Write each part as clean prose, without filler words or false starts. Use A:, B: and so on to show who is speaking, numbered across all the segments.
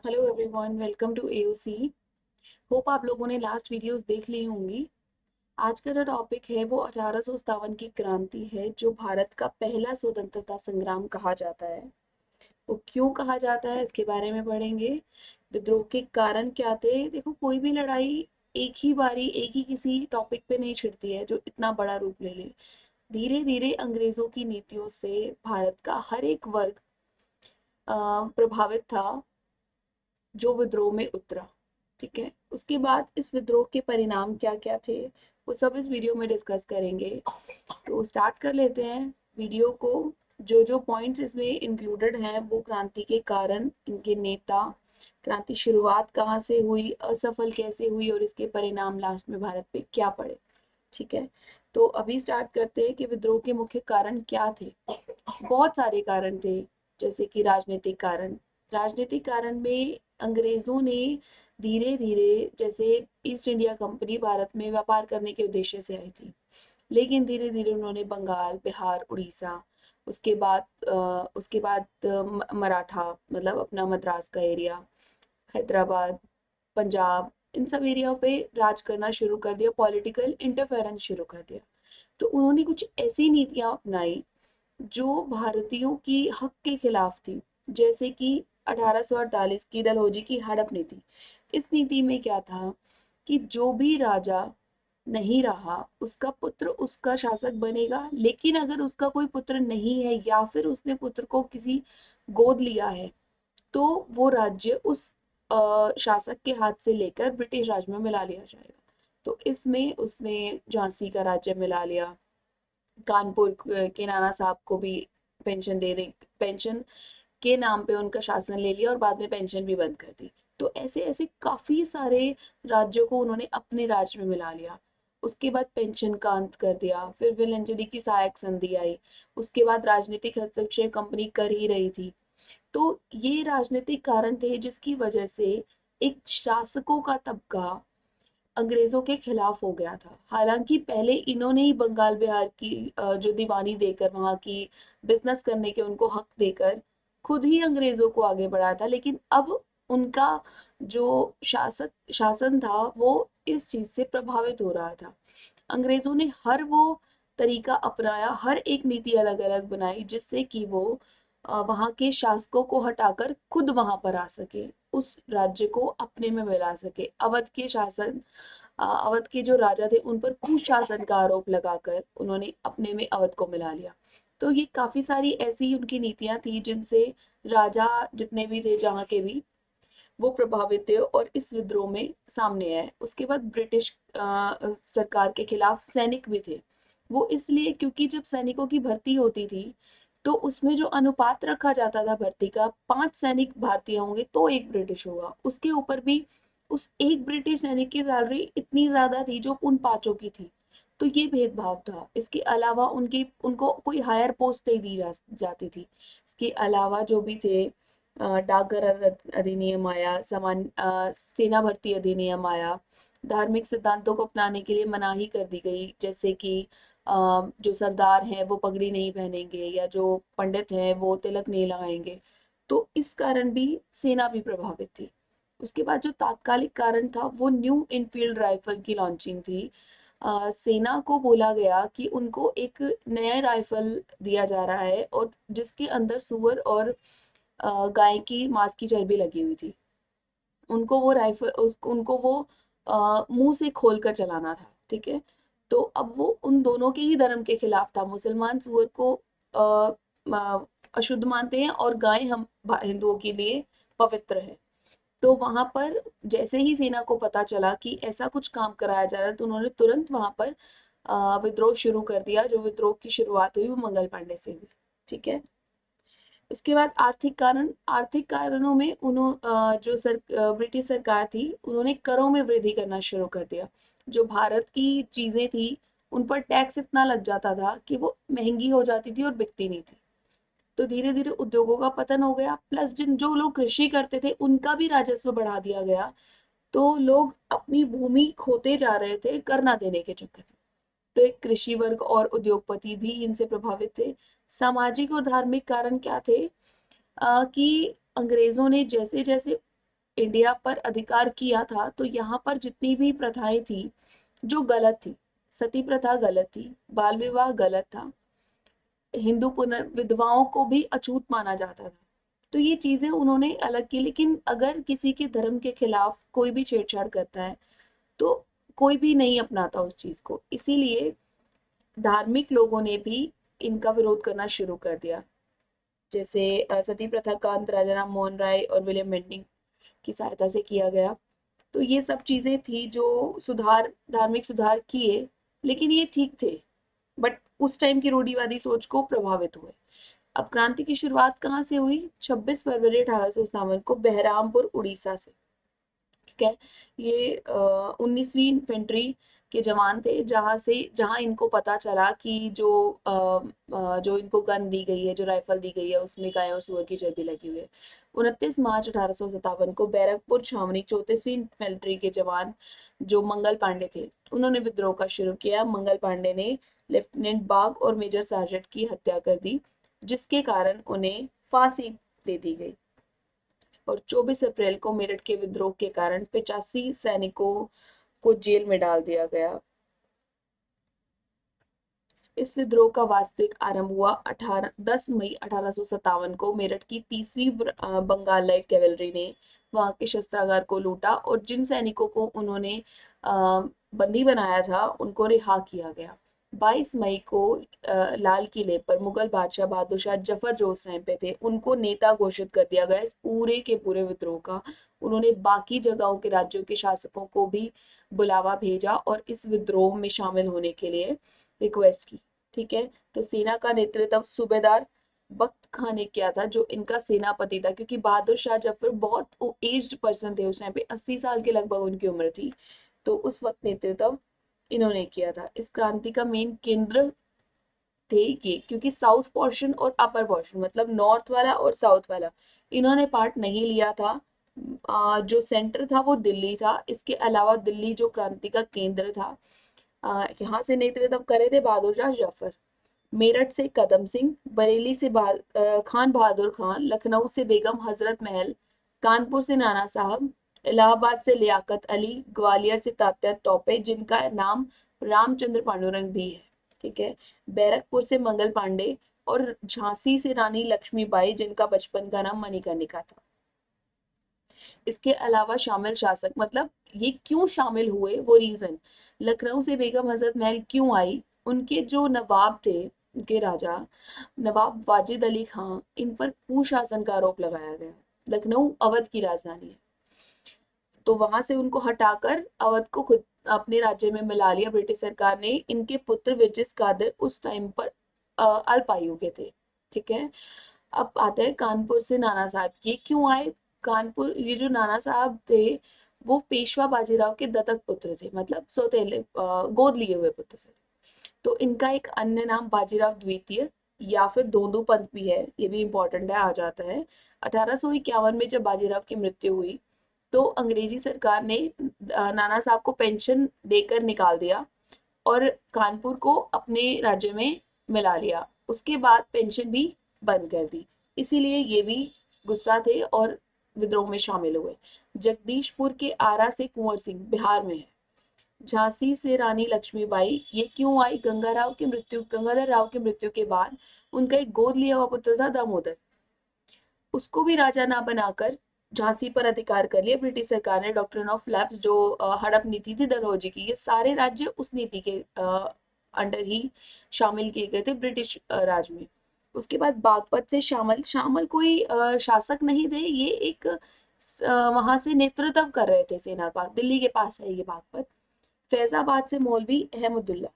A: Hello everyone, welcome to AOC. Hope आप लोगों ने लास्ट वीडियोस देख ली होंगी। आज का जो टॉपिक है वो 1857 की क्रांति है, जो भारत का पहला स्वतंत्रता संग्राम कहा जाता है। वो क्यों कहा जाता है इसके बारे में पढ़ेंगे। विद्रोह के कारण क्या थे। देखो, कोई भी लड़ाई एक ही बारी एक ही किसी टॉपिक पे नहीं छिड़ती है जो इतना बड़ा रूप ले ले। धीरे धीरे अंग्रेजों की नीतियों से भारत का हर एक वर्ग प्रभावित था, जो विद्रोह में उतरा। ठीक है, उसके बाद इस विद्रोह के परिणाम क्या क्या थे वो सब इस वीडियो में डिस्कस करेंगे। तो स्टार्ट कर लेते हैं वीडियो को। जो जो पॉइंट्स इसमें इंक्लूडेड हैं वो क्रांति के कारण, इनके नेता, क्रांति शुरुआत कहाँ से हुई, असफल कैसे हुई और इसके परिणाम लास्ट में भारत पे क्या पड़े। ठीक है, तो अभी स्टार्ट करते हैं कि विद्रोह के मुख्य कारण क्या थे। बहुत सारे कारण थे, जैसे कि राजनीतिक कारण। राजनीतिक कारण में अंग्रेजों ने धीरे धीरे, जैसे ईस्ट इंडिया कंपनी भारत में व्यापार करने के उद्देश्य से आई थी, लेकिन धीरे धीरे उन्होंने बंगाल, बिहार, उड़ीसा, उसके बाद मराठा, मतलब अपना मद्रास का एरिया, हैदराबाद, पंजाब, इन सब एरियाओं पे राज करना शुरू कर दिया, पॉलिटिकल इंटरफेरेंस शुरू कर दिया। तो उन्होंने कुछ ऐसी नीतियां अपनाई जो भारतीयों की हक के खिलाफ थी, जैसे कि 1848 की डलहौजी की हड़प नीति। इस नीति में क्या था कि जो भी राजा नहीं रहा उसका पुत्र उसका शासक बनेगा, लेकिन अगर उसका कोई पुत्र नहीं है या फिर उसने पुत्र को किसी गोद लिया है तो वो राज्य उस शासक के हाथ से लेकर ब्रिटिश राज में मिला लिया जाएगा। तो इसमें उसने झांसी का राज्य मिला लिया, कानपुर के नाना साहब को भी पेंशन के नाम पे उनका शासन ले लिया और बाद में पेंशन भी बंद कर दी। तो ऐसे ऐसे काफी सारे राज्यों को उन्होंने अपने राज्य में मिला लिया। उसके बाद पेंशन का अंत कर दिया, फिर विलंजनी की सहायक संधि आई। उसके बाद राजनीतिक हस्तक्षेप कंपनी कर ही रही थी। तो ये राजनीतिक कारण थे जिसकी वजह से एक शासकों का तबका अंग्रेजों के खिलाफ हो गया था। हालांकि पहले इन्होंने ही बंगाल बिहार की जो दीवानी देकर, वहां की बिजनेस करने के उनको हक देकर खुद ही अंग्रेजों को आगे बढ़ाया था, लेकिन अब उनका जो शासन था वो इस चीज से प्रभावित हो रहा था। अंग्रेजों ने हर वो तरीका अपनाया, हर एक नीति अलग अलग बनाई जिससे कि वो वहां के शासकों को हटाकर खुद वहां पर आ सके, उस राज्य को अपने में मिला सके। अवध के जो राजा थे उन पर कुशासन का आरोप लगाकर उन्होंने अपने में अवध को मिला लिया। तो ये काफी सारी ऐसी उनकी नीतियां थी जिनसे राजा जितने भी थे जहाँ के भी, वो प्रभावित थे और इस विद्रोह में सामने आए। उसके बाद ब्रिटिश सरकार के खिलाफ सैनिक भी थे। वो इसलिए क्योंकि जब सैनिकों की भर्ती होती थी तो उसमें जो अनुपात रखा जाता था भर्ती का, 5 सैनिक भारतीय होंगे तो एक ब्रिटिश होगा। उसके ऊपर भी उस एक ब्रिटिश सैनिक की सैलरी इतनी ज्यादा थी जो उन 5 की थी। तो ये भेदभाव था। इसके अलावा उनको कोई हायर पोस्ट नहीं दी जाती थी। इसके अलावा जो भी थे, डाकघर अधिनियम आया, सेना भर्ती अधिनियम आया, धार्मिक सिद्धांतों को अपनाने के लिए मनाही कर दी गई, जैसे कि जो सरदार हैं वो पगड़ी नहीं पहनेंगे या जो पंडित हैं वो तिलक नहीं लगाएंगे। तो इस कारण भी सेना भी प्रभावित थी। उसके बाद जो तात्कालिक कारण था वो न्यू इनफील्ड राइफल की लॉन्चिंग थी। सेना को बोला गया कि उनको एक नया राइफल दिया जा रहा है और जिसके अंदर सुअर और गाय की मांस की चर्बी लगी हुई थी। उनको वो मुंह से खोल कर चलाना था। ठीक है, तो अब वो उन दोनों के ही धर्म के खिलाफ था। मुसलमान सुअर को अशुद्ध मानते हैं और गाय हम हिंदुओं के लिए पवित्र है। तो वहां पर जैसे ही सेना को पता चला कि ऐसा कुछ काम कराया जा रहा है तो उन्होंने तुरंत वहां पर विद्रोह शुरू कर दिया। जो विद्रोह की शुरुआत हुई वो मंगल पांडे से हुई। ठीक है, उसके बाद आर्थिक कारणों में ब्रिटिश सरकार थी, उन्होंने करों में वृद्धि करना शुरू कर दिया। जो भारत की चीजें थी उन पर टैक्स इतना लग जाता था कि वो महंगी हो जाती थी और बिकती नहीं थी। तो धीरे धीरे उद्योगों का पतन हो गया, प्लस जिन जो लोग कृषि करते थे उनका भी राजस्व बढ़ा दिया गया। तो लोग अपनी भूमि खोते जा रहे थे कर ना देने के चक्कर में। तो एक कृषि वर्ग और उद्योगपति भी इनसे प्रभावित थे। सामाजिक और धार्मिक कारण क्या थे, कि अंग्रेजों ने जैसे जैसे इंडिया पर अधिकार किया था, तो यहाँ पर जितनी भी प्रथाएं थी जो गलत थी, सती प्रथा गलत थी, बाल विवाह गलत था, हिंदू पुनर्विधवाओं को भी अछूत माना जाता था, तो ये चीजें उन्होंने अलग की। लेकिन अगर किसी के धर्म के खिलाफ कोई भी छेड़छाड़ करता है तो कोई भी नहीं अपनाता उस चीज को, इसीलिए धार्मिक लोगों ने भी इनका विरोध करना शुरू कर दिया। जैसे सती प्रथा का अंत राजा राम मोहन राय और विलियम बेंटिंक की सहायता से किया गया। तो ये सब चीजें थी जो सुधार, धार्मिक सुधार किए, लेकिन ये ठीक थे, बट उस टाइम की रूढ़िवादी सोच को प्रभावित हुए। अब क्रांति की शुरुआत कहाँ से हुई? 26 फरवरी 1857 को बहरामपुर उड़ीसा से। ठीक है, ये 19वीं इन्फेंट्री के जवान थे, जहां इनको पता चला कि जो इनको गन दी गई है, जो राइफल दी गई है, उसमें गाय और सुअर की चर्बी लगी हुई है। 29 मार्च 1857 को बैरकपुर छावनी 34वीं इन्फेंट्री के जवान जो मंगल पांडे थे, उन्होंने विद्रोह का शुरू किया। मंगल पांडे ने लेफ्टिनेंट बाग और मेजर सार्जेंट की हत्या कर दी, जिसके कारण उन्हें फांसी दे दी गई। और 24 अप्रैल को मेरठ के विद्रोह के कारण 85 सैनिकों को जेल में डाल दिया गया। इस विद्रोह का वास्तविक आरंभ हुआ 10 मई 1857 को। मेरठ की 30वीं बंगाल लाइट कैवेलरी ने वहां के शस्त्रागार को लूटा और जिन सैनिकों को उन्होंने बंदी बनाया था उनको रिहा किया गया। 22 मई को लाल किले पर मुगल बादशाह बहादुर शाह जफर जो उस टाइम पे थे, उनको नेता घोषित कर दिया गया इस पूरे के पूरे विद्रोह का। उन्होंने बाकी जगहों के राज्यों के शासकों को भी बुलावा भेजा और इस विद्रोह में शामिल होने के लिए रिक्वेस्ट की। ठीक है, तो सेना का नेतृत्व सूबेदार बख्त खान ने किया था, जो इनका सेनापति था, क्योंकि बहादुर शाह जफर बहुत एज्ड पर्सन थे उस टाइम पे, 80 साल के लगभग उनकी उम्र थी। तो उस वक्त नेतृत्व इन्होंने किया था। इस क्रांति का मेन केंद्र थे ये, क्योंकि साउथ पोर्शन और अपर पोर्शन, मतलब नॉर्थ वाला और साउथ वाला, इन्होंने पार्ट नहीं लिया था। जो सेंटर था वो दिल्ली था। इसके अलावा दिल्ली जो क्रांति का केंद्र था, यहाँ से नेतृत्व करे थे बहादुर शाह जफर। मेरठ से कदम सिंह, बरेली से खान बहादुर खान, लखनऊ से बेगम हजरत महल, कानपुर से नाना साहब, इलाहाबाद से लियाकत अली, ग्वालियर से तात्या टोपे, जिनका नाम रामचंद्र पांडुरंग भी है। ठीक है, बैरकपुर से मंगल पांडे और झांसी से रानी लक्ष्मीबाई, जिनका बचपन का नाम मणिकर्णिका था। इसके अलावा शामिल शासक, मतलब ये क्यों शामिल हुए वो रीजन, लखनऊ से बेगम हजरत महल क्यों आई, उनके जो नवाब थे, उनके राजा नवाब वाजिद अली खां, इन पर कुशासन का आरोप लगाया गया। लखनऊ अवध की राजधानी है, तो वहां से उनको हटाकर अवध को खुद अपने राज्य में मिला लिया ब्रिटिश सरकार ने। इनके पुत्र विजिस कादर उस टाइम पर अल्पायु के थे। ठीक है, अब आते हैं कानपुर से नाना साहब। ये क्यों आए कानपुर? ये जो नाना साहब थे वो पेशवा बाजीराव के दत्तक पुत्र थे, मतलब सौतेले गोद लिए हुए पुत्र थे। तो इनका एक अन्य नाम बाजीराव द्वितीय या फिर धोंदू पंत भी है, ये भी इंपॉर्टेंट है, आ जाता है। 1851 में जब बाजीराव की मृत्यु हुई तो अंग्रेजी सरकार ने नाना साहब को पेंशन देकर निकाल दिया और कानपुर को अपने राज्य में मिला लिया। उसके बाद पेंशन भी बंद कर दी, इसीलिए ये भी गुस्सा थे और विद्रोह में शामिल हुए। जगदीशपुर के आरा से कुंवर सिंह बिहार में है। झांसी से रानी लक्ष्मीबाई, ये क्यों आई? गंगाधर राव की मृत्यु के बाद उनका एक गोद लिया हुआ पुत्र था दामोदर, उसको भी राजा ना बनाकर झांसी पर अधिकार कर लिया ब्रिटिश सरकार ने। डॉक्ट्रिन ऑफ लैप्स जो हड़प नीति थी डलहौजी की, ये सारे राज्य उस नीति के अंडर ही शामिल किए गए थे ब्रिटिश राज में। उसके बाद बागपत से शामल, शामल कोई शासक नहीं थे, ये एक वहां से नेतृत्व कर रहे थे सेना का, दिल्ली के पास है ये बागपत। फैजाबाद से मौलवी अहमदुल्ला।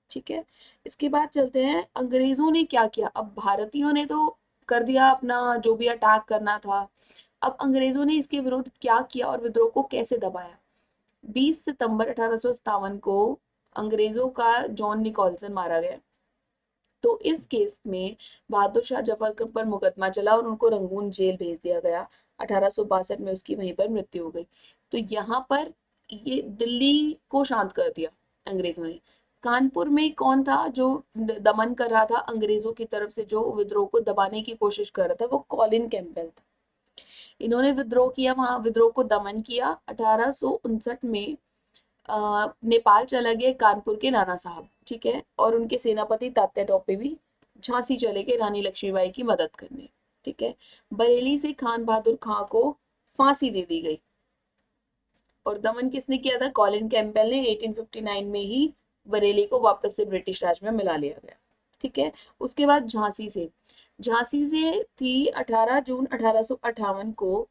A: ठीक है, इसके बाद चलते हैं अंग्रेजों ने क्या किया। अब भारतीयों ने तो कर दिया अपना जो भी अटैक करना था, अब अंग्रेजों ने इसके विरुद्ध क्या किया और विद्रोह को कैसे दबाया। 20 सितंबर 1857 को अंग्रेजों का जॉन निकोलसन मारा गया। तो इस केस में बहादुर शाह जफर पर मुकदमा चला और उनको रंगून जेल भेज दिया गया। 1862 में उसकी वहीं पर मृत्यु हो गई। तो यहाँ पर ये दिल्ली को शांत कर दिया अंग्रेजों ने। कानपुर में कौन था जो दमन कर रहा था अंग्रेजों की तरफ से, जो विद्रोह को दबाने की कोशिश कर रहा था? वो कॉलिन कैंपबेल था। इन्होंने विद्रोह किया, वहां विद्रोह को दमन किया। 1859 में नेपाल चला गया कानपुर के नाना साहब, ठीक है, और उनके सेनापति तात्या टोपे भी झांसी चले गए रानी लक्ष्मीबाई की मदद करने, ठीक है। बरेली से खान बहादुर खां को फांसी दे दी गई। और दमन किसने किया था? कॉलिन कैंपबेल ने 1859 में ही बरेली को वापस से ब्रिटिश राज में मिला लिया गया, ठीक है। उसके बाद झांसी से थी 18 जून 1858 को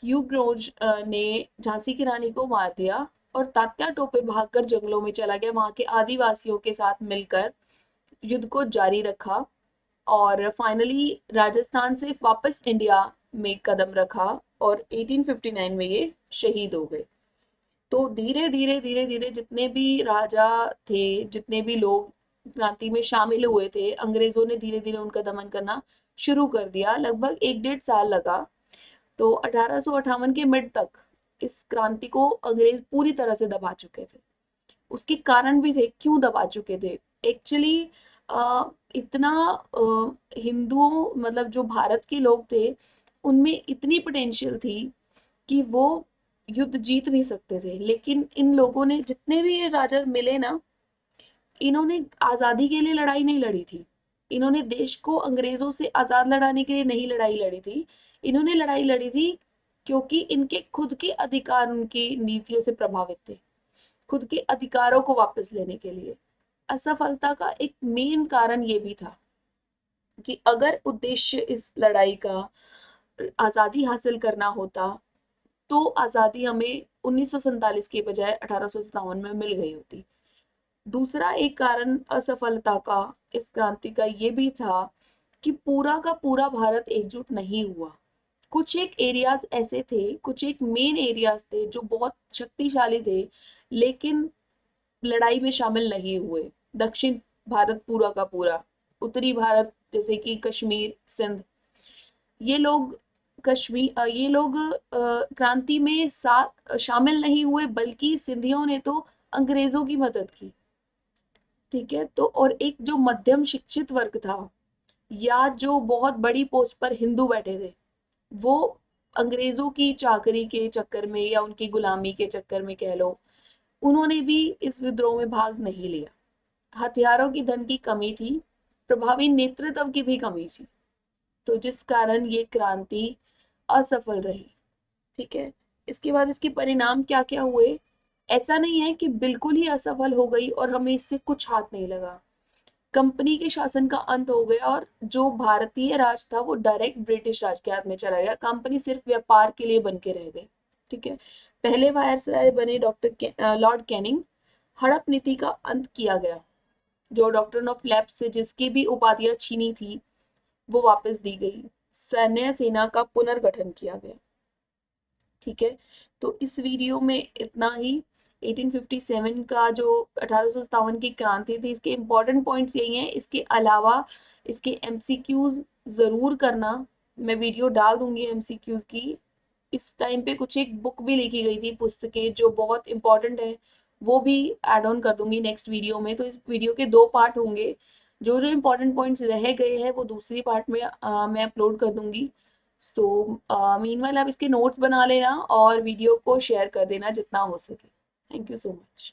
A: ह्यू ग्रोज ने झांसी की रानी को मार दिया और तात्या टोपे भागकर जंगलों में चला गया, वहां के आदिवासियों के साथ मिलकर युद्ध को जारी रखा और फाइनली राजस्थान से वापस इंडिया में कदम रखा और 1859 में ये शहीद हो गए। तो धीरे धीरे जितने भी राजा थे, जितने भी लोग क्रांति में शामिल हुए थे, अंग्रेजों ने धीरे धीरे उनका दमन करना शुरू कर दिया। लगभग 1 डेढ़ साल लगा। तो 1858 के मिड तक इस क्रांति को अंग्रेज पूरी तरह से दबा चुके थे। उसके कारण भी थे, क्यों दबा चुके थे एक्चुअली। इतना हिंदुओं मतलब जो भारत के लोग थे उनमें इतनी पोटेंशियल थी कि वो युद्ध जीत भी सकते थे, लेकिन इन लोगों ने, जितने भी ये राजा मिले ना, इन्होंने आजादी के लिए लड़ाई नहीं लड़ी थी। इन्होंने देश को अंग्रेजों से आजाद लड़ाने के लिए नहीं लड़ाई लड़ी थी। इन्होंने लड़ाई लड़ी थी क्योंकि इनके खुद के अधिकार उनकी नीतियों से प्रभावित थे, खुद के अधिकारों को वापस लेने के लिए। असफलता का एक मेन कारण ये भी था कि अगर उद्देश्य इस लड़ाई का आजादी हासिल करना होता तो आजादी हमें 1947 के बजाय 1857 में मिल गई होती। दूसरा एक कारण असफलता का इस क्रांति का ये भी था कि पूरा का पूरा भारत एकजुट नहीं हुआ। कुछ एक एरियाज ऐसे थे, कुछ एक मेन एरियाज थे जो बहुत शक्तिशाली थे, लेकिन लड़ाई में शामिल नहीं हुए। दक्षिण भारत पूरा का पूरा, उत्तरी भारत जैसे कि कश्मीर, सिंध, ये लोग ये लोग क्रांति में साथ शामिल नहीं हुए, बल्कि सिंधियों ने तो अंग्रेजों की मदद की, ठीक है। तो और एक जो मध्यम शिक्षित वर्ग था या जो बहुत बड़ी पोस्ट पर हिंदू बैठे थे, वो अंग्रेजों की चाकरी के चक्कर में या उनकी गुलामी के चक्कर में कह लो, उन्होंने भी इस विद्रोह में भाग नहीं लिया। हथियारों की धन की कमी थी, प्रभावी नेतृत्व की भी कमी थी, तो जिस कारण ये क्रांति असफल रही, ठीक है। इसके बाद इसके परिणाम क्या क्या हुए? ऐसा नहीं है कि बिल्कुल ही असफल हो गई और हमें इससे कुछ हाथ नहीं लगा। कंपनी के शासन का अंत हो गया और जो भारतीय राज था वो डायरेक्ट ब्रिटिश राज के हाथ में चला गया। कंपनी सिर्फ व्यापार के लिए बन के रह गई, ठीक है। पहले वायसराय बने लॉर्ड कैनिंग। हड़प नीति का अंत किया गया, जो डॉक्ट्रिन ऑफ लैप्स से जिसकी भी उपाधियां छीनी थी वो वापस दी गई। सैन्य सेना का पुनर्गठन किया गया, ठीक है। तो इस वीडियो में इतना ही। 1857 का जो 1857 की क्रांति थी, इसके इंपॉर्टेंट पॉइंट्स यही हैं। इसके अलावा इसके एमसीक्यूज जरूर करना, मैं वीडियो डाल दूंगी एमसीक्यूज की। इस टाइम पे कुछ एक बुक भी लिखी गई थी, पुस्तकें जो बहुत इंपॉर्टेंट है, वो भी ऐड ऑन कर दूंगी नेक्स्ट वीडियो में। तो इस वीडियो के 2 पार्ट होंगे। जो जो इंपॉर्टेंट पॉइंट्स रह गए हैं वो दूसरी पार्ट में मैं अपलोड कर दूंगी। सो मीनवाइल आप इसके नोट्स बना लेना और वीडियो को शेयर कर देना जितना हो सके। Thank you so much.